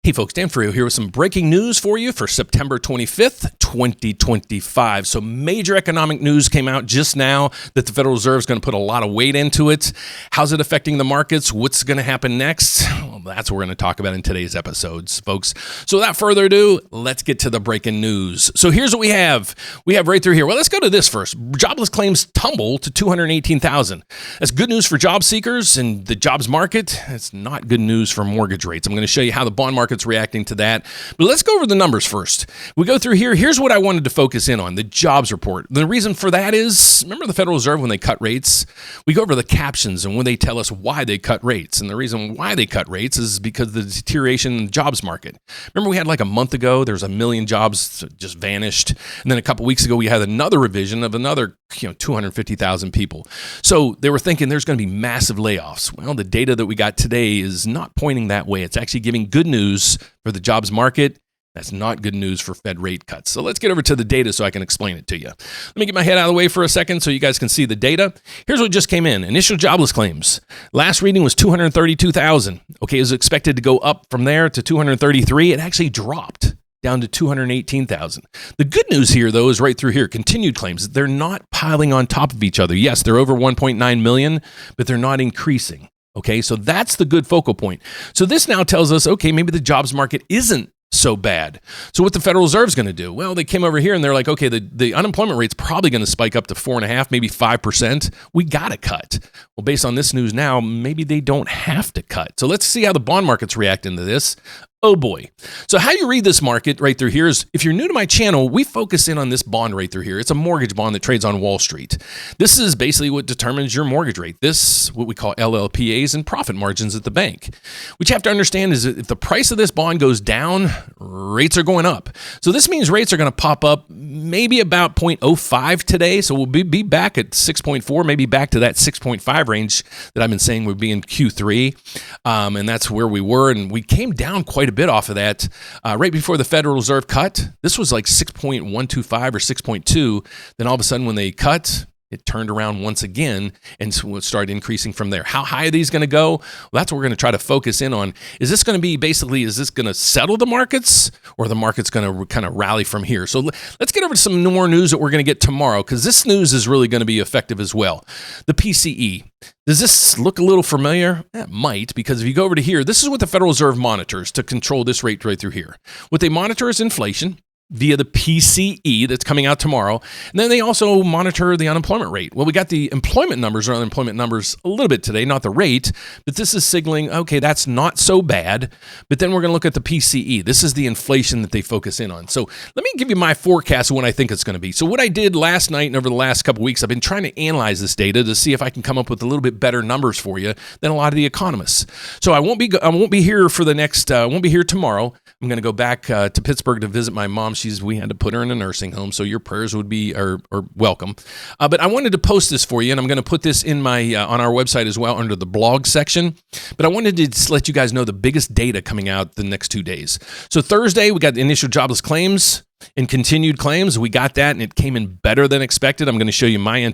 Hey folks, Dan Frio here with some breaking news for you for September 25th, 2025. So major economic news came out just now that the Federal Reserve is going to put a lot of weight into it. How's it affecting the markets? What's going to happen next? Well, that's what we're going to talk about in today's episodes, folks. So without further ado, let's get to the breaking news. So here's what we have. We have right through here. Well, let's go to this first. Jobless claims tumble to 218,000. That's good news for job seekers and the jobs market. It's not good news for mortgage rates. I'm going to show you how the bond market's reacting to that. But let's go over the numbers first. We go through here. Here's what I wanted to focus in on, the jobs report. The reason for that is, remember the Federal Reserve when they cut rates? We go over the captions and when they tell us why they cut rates. And the reason why they cut rates is because of the deterioration in the jobs market. Remember we had like a month ago, there's 1 million jobs just vanished. And then a couple weeks ago, we had another revision of another 250,000 people. So they were thinking there's going to be massive layoffs. Well, the data that we got today is not pointing that way. It's actually giving good news for the jobs market. That's not good news for Fed rate cuts. So let's get over to the data so I can explain it to you. Let me get my head out of the way for a second so you guys can see the data. Here's what just came in. Initial jobless claims. Last reading was 232,000. Okay, it was expected to go up from there to 233. It actually dropped down to 218,000. The good news here, though, is right through here. Continued claims. They're not piling on top of each other. Yes, they're over 1.9 million, but they're not increasing. Okay, so that's the good focal point. So this now tells us, okay, maybe the jobs market isn't so bad. So what the Federal Reserve is going to do? Well, they came over here and they're like, okay, the unemployment rate's probably going to spike up to 4.5%, maybe 5%. We got to cut. Well, based on this news now, maybe they don't have to cut. So let's see how the bond market's reacting to this. Oh boy. So how you read this market right through here is, if you're new to my channel, we focus in on this bond right through here. It's a mortgage bond that trades on Wall Street. This is basically what determines your mortgage rate. This, what we call LLPAs and profit margins at the bank. What you have to understand is that if the price of this bond goes down, rates are going up. So this means rates are going to pop up maybe about 0.05 today. So we'll be back at 6.4, maybe back to that 6.5 range that I've been saying would be in Q3. And that's where we were. And we came down quite a bit off of that right before the Federal Reserve cut. This was like 6.125 or 6.2. Then all of a sudden when they cut, it turned around once again and started increasing from there. How high are these going to go? Well, that's what we're going to try to focus in on. Is this going to be basically, is this going to settle the markets, or the market's going to kind of rally from here? So let's get over to some more news that we're going to get tomorrow, because this news is really going to be effective as well. The PCE. Does this look a little familiar? It might, because if you go over to here, this is what the Federal Reserve monitors to control this rate right through here. What they monitor is inflation via the PCE that's coming out tomorrow. And then they also monitor the unemployment rate. Well, we got the employment numbers or unemployment numbers a little bit today, not the rate, but this is signaling, okay, that's not so bad. But then we're going to look at the PCE. This is the inflation that they focus in on. So let me give you my forecast of what I think it's going to be. So what I did last night and over the last couple of weeks, I've been trying to analyze this data to see if I can come up with a little bit better numbers for you than a lot of the economists. So I won't be here for the next, won't be here tomorrow. I'm going to go back to Pittsburgh to visit my mom. We had to put her in a nursing home, so your prayers would be are welcome. But I wanted to post this for you, and I'm going to put this in my on our website as well under the blog section. But I wanted to just let you guys know the biggest data coming out the next 2 days. So Thursday, we got the initial jobless claims and continued claims. We got that, and it came in better than expected. I'm going to show you my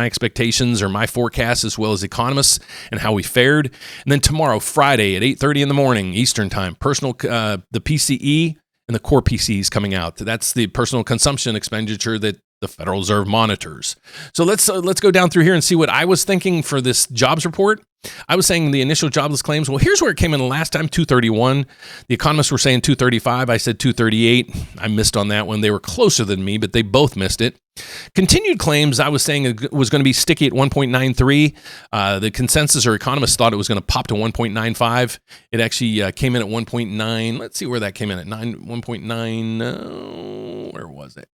expectations or my forecasts as well as economists and how we fared. And then tomorrow, Friday at 8:30 in the morning Eastern time, the PCE and the core PCs coming out. That's the personal consumption expenditure that the Federal Reserve monitors. So let's go down through here and see what I was thinking for this jobs report. I was saying the initial jobless claims. Well, here's where it came in the last time, 231. The economists were saying 235. I said 238. I missed on that one. They were closer than me, but they both missed it. Continued claims, I was saying it was going to be sticky at 1.93. The consensus or economists thought it was going to pop to 1.95. It actually came in at 1.9. Let's see where that came in at. 1.9. Where was it?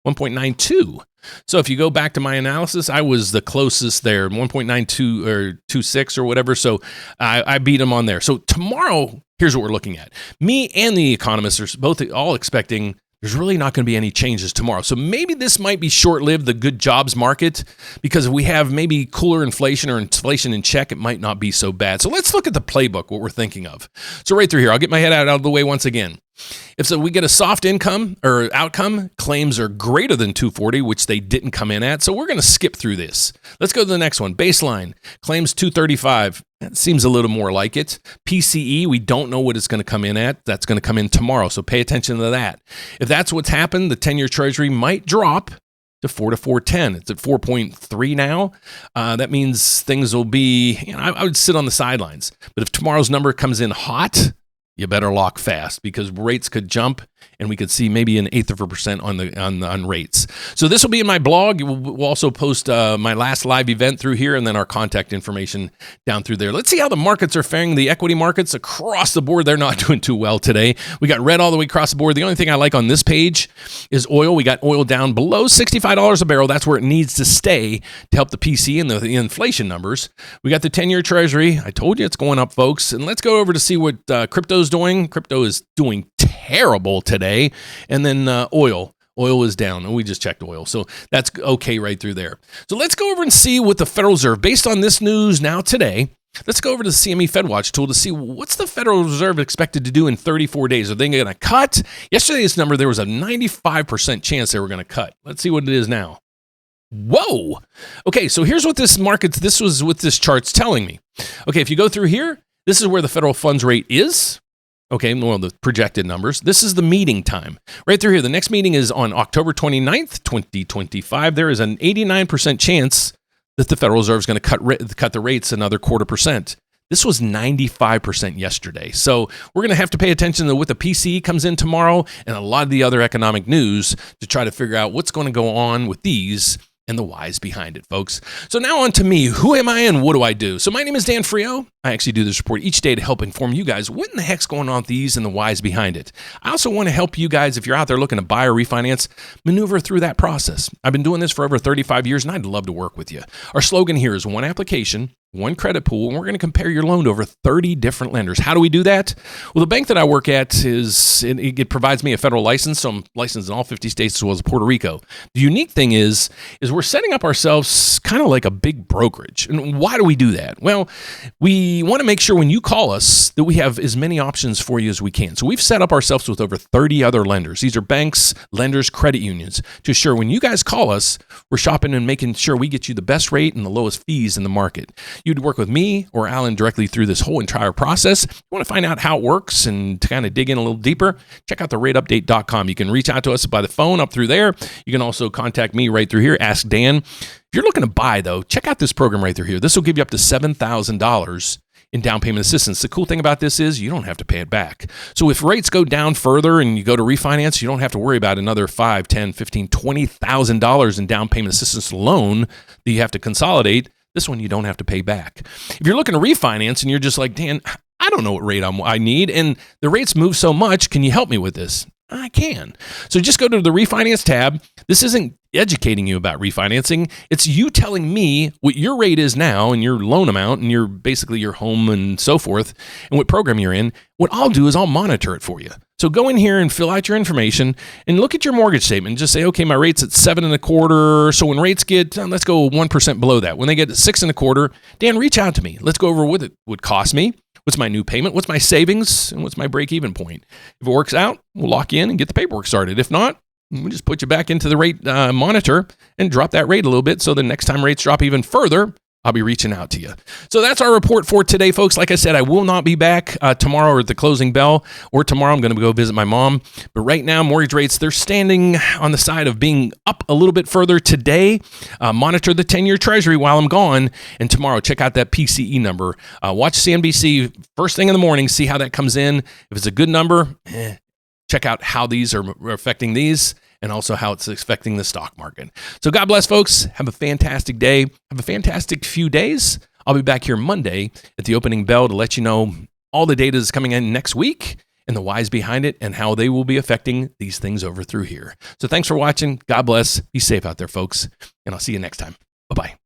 1.92. So if you go back to my analysis, I was the closest there, 1.92 or 26 or whatever. So I beat them on there. So tomorrow, here's what we're looking at. Me and the economists are both all expecting there's really not going to be any changes tomorrow. So maybe this might be short-lived, the good jobs market, because if we have maybe cooler inflation or inflation in check, it might not be so bad. So let's look at the playbook, what we're thinking of. So right through here, I'll get my head out of the way once again. If so, we get a soft income or outcome, claims are greater than 240, which they didn't come in at. So we're going to skip through this. Let's go to the next one. Baseline, claims 235. That seems a little more like it. PCE, we don't know what it's going to come in at. That's going to come in tomorrow, so pay attention to that. If that's what's happened, the 10-year Treasury might drop to 4 to 4.10. It's at 4.3 now. That means things will be, I would sit on the sidelines. But if tomorrow's number comes in hot, you better lock fast because rates could jump and we could see maybe an 1/8% on rates. So this will be in my blog. We'll also post my last live event through here and then our contact information down through there. Let's see how the markets are faring. The equity markets across the board, they're not doing too well today. We got red all the way across the board. The only thing I like on this page is oil. We got oil down below $65 a barrel. That's where it needs to stay to help the PC and the inflation numbers. We got the 10-year Treasury. I told you it's going up, folks. And let's go over to see what crypto's doing. Crypto is doing terrible today. And then oil is down, and we just checked oil. So that's okay right through there. So let's go over and see what the Federal Reserve, based on this news now today, let's go over to the CME FedWatch tool to see what's the Federal Reserve expected to do in 34 days. Are they going to cut? Yesterday's number, there was a 95% chance they were going to cut. Let's see what it is now. Whoa. Okay, so here's what this was what this chart's telling me. Okay, if you go through here, this is where the federal funds rate is. Okay, well, the projected numbers. This is the meeting time. Right through here, the next meeting is on October 29th, 2025. There is an 89% chance that the Federal Reserve is going to cut the rates another 0.25%. This was 95% yesterday. So we're going to have to pay attention to what the PCE comes in tomorrow and a lot of the other economic news to try to figure out what's going to go on with these and the whys behind it, folks. So now on to me. Who am I and what do I do? So my name is Dan Frio. I actually do this report each day to help inform you guys what in the heck's going on with these and the whys behind it. I also want to help you guys, if you're out there looking to buy or refinance, maneuver through that process. I've been doing this for over 35 years, and I'd love to work with you. Our slogan here is one application, one credit pool, and we're going to compare your loan to over 30 different lenders. How do we do that? Well, the bank that I work at it provides me a federal license, so I'm licensed in all 50 states as well as Puerto Rico. The unique thing is we're setting up ourselves kind of like a big brokerage. And why do we do that? Well, we want to make sure when you call us that we have as many options for you as we can. So we've set up ourselves with over 30 other lenders. These are banks, lenders, credit unions to ensure when you guys call us, we're shopping and making sure we get you the best rate and the lowest fees in the market. You'd work with me or Alan directly through this whole entire process. If you want to find out how it works and to kind of dig in a little deeper, check out the rateupdate.com. You can reach out to us by the phone up through there. You can also contact me right through here, Ask Dan. If you're looking to buy, though, check out this program right through here. This will give you up to $7,000 in down payment assistance. The cool thing about this is you don't have to pay it back. So if rates go down further and you go to refinance, you don't have to worry about another $5,000, $10,000, $15,000, $20,000 in down payment assistance loan that you have to consolidate. This one you don't have to pay back. If you're looking to refinance and you're just like, Dan, I don't know what rate I need, and the rates move so much, can you help me with this? I can. So just go to the refinance tab. This isn't educating you about refinancing. It's you telling me what your rate is now and your loan amount and basically your home and so forth and what program you're in. What I'll do is I'll monitor it for you. So go in here and fill out your information and look at your mortgage statement and just say, okay, my rate's at 7.25. So when rates get, let's go 1% below that. When they get 6.25, Dan, reach out to me. Let's go over what it would cost me. What's my new payment? What's my savings? And what's my break-even point? If it works out, we'll lock you in and get the paperwork started. If not, we'll just put you back into the rate monitor and drop that rate a little bit so the next time rates drop even further, I'll be reaching out to you. So that's our report for today, folks. Like I said, I will not be back tomorrow or at the closing bell, or tomorrow I'm going to go visit my mom. But right now, mortgage rates, they're standing on the side of being up a little bit further today. Monitor the 10-year Treasury while I'm gone. And tomorrow, check out that PCE number. Watch CNBC first thing in the morning, see how that comes in. If it's a good number, check out how these are affecting these, and also how it's affecting the stock market. So God bless, folks. Have a fantastic day. Have a fantastic few days. I'll be back here Monday at the opening bell to let you know all the data that's coming in next week and the whys behind it and how they will be affecting these things over through here. So thanks for watching. God bless. Be safe out there, folks. And I'll see you next time. Bye-bye.